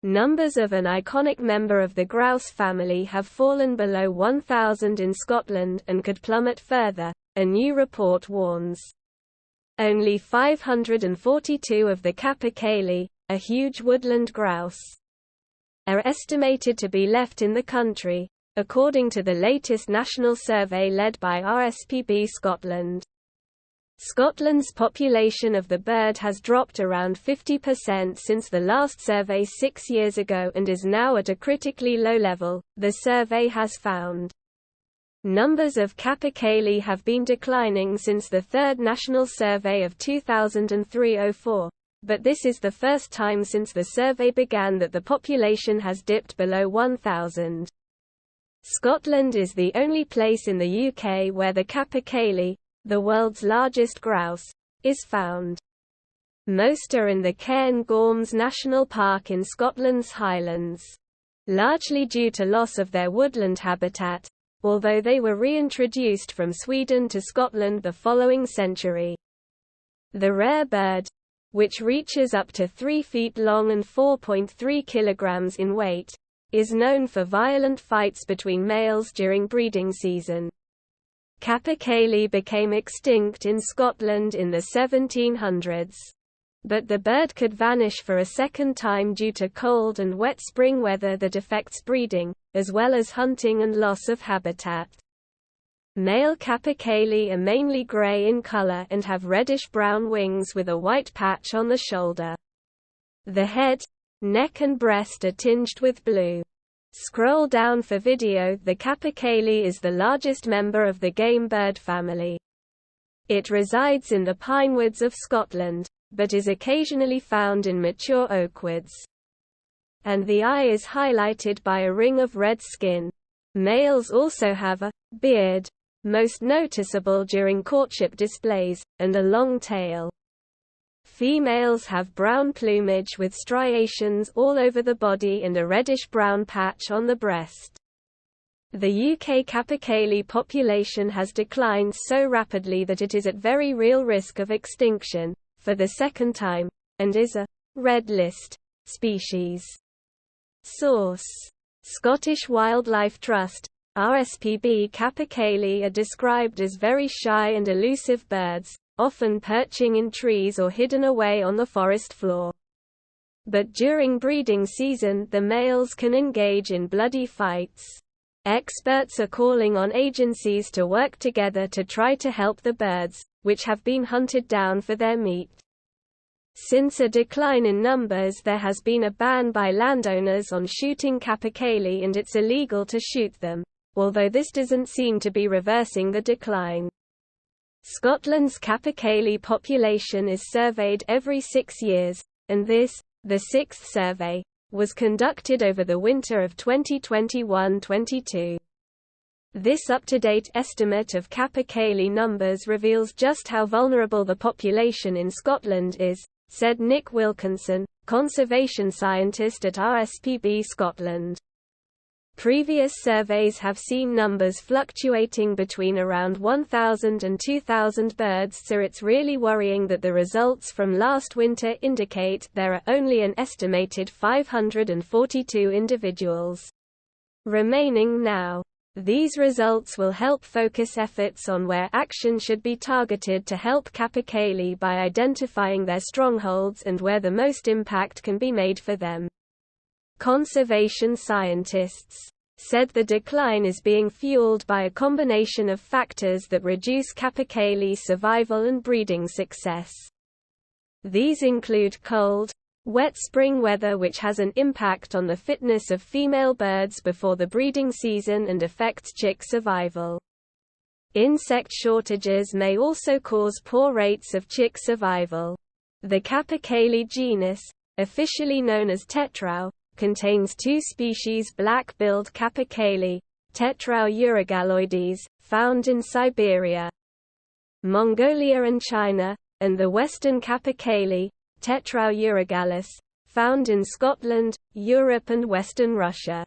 Numbers of an iconic member of the grouse family have fallen below 1,000 in Scotland and could plummet further, a new report warns. Only 542 of the capercaillie, a huge woodland grouse, are estimated to be left in the country, according to the latest national survey led by RSPB Scotland. Scotland's population of the bird has dropped around 50% since the last survey 6 years ago and is now at a critically low level, the survey has found. Numbers of capercaillie have been declining since the third national survey of 2003-04, but this is the first time since the survey began that the population has dipped below 1,000. Scotland is the only place in the UK where the capercaillie, the world's largest grouse, is found. Most are in the Cairn Gorms National Park in Scotland's Highlands. Largely due to loss of their woodland habitat, although they were reintroduced from Sweden to Scotland the following century. The rare bird, which reaches up to 3 feet long and 4.3 kilograms in weight, is known for violent fights between males during breeding season. Capercaillie became extinct in Scotland in the 1700s. But the bird could vanish for a second time due to cold and wet spring weather that affects breeding, as well as hunting and loss of habitat. Male capercaillie are mainly grey in colour and have reddish-brown wings with a white patch on the shoulder. The head, neck and breast are tinged with blue. Scroll down for video. The capercaillie is the largest member of the game bird family. It resides in the pinewoods of Scotland, but is occasionally found in mature oakwoods. And the eye is highlighted by a ring of red skin. Males also have a beard, most noticeable during courtship displays, and a long tail. Females have brown plumage with striations all over the body and a reddish-brown patch on the breast. The UK capercaillie population has declined so rapidly that it is at very real risk of extinction, for the second time, and is a red list species. Source: Scottish Wildlife Trust. RSPB capercaillie are described as very shy and elusive birds, often perching in trees or hidden away on the forest floor. But during breeding season the males can engage in bloody fights. Experts are calling on agencies to work together to try to help the birds, which have been hunted down for their meat. Since a decline in numbers, there has been a ban by landowners on shooting capercaillie and it's illegal to shoot them, although this doesn't seem to be reversing the decline. Scotland's capercaillie population is surveyed every 6 years, and this, the 6th survey, was conducted over the winter of 2021-22. This up-to-date estimate of capercaillie numbers reveals just how vulnerable the population in Scotland is, said Nick Wilkinson, conservation scientist at RSPB Scotland. Previous surveys have seen numbers fluctuating between around 1,000 and 2,000 birds, so it's really worrying that the results from last winter indicate there are only an estimated 542 individuals remaining now. These results will help focus efforts on where action should be targeted to help capercaillie by identifying their strongholds and where the most impact can be made for them. Conservation scientists said the decline is being fueled by a combination of factors that reduce capercaillie survival and breeding success. These include cold, wet spring weather, which has an impact on the fitness of female birds before the breeding season and affects chick survival. Insect shortages may also cause poor rates of chick survival. The capercaillie genus, officially known as tetrao, contains 2 species: black-billed capercaillie, Tetrao eurygalloides, found in Siberia, Mongolia and China, and the western capercaillie, Tetrao eurygalis, found in Scotland, Europe and western Russia.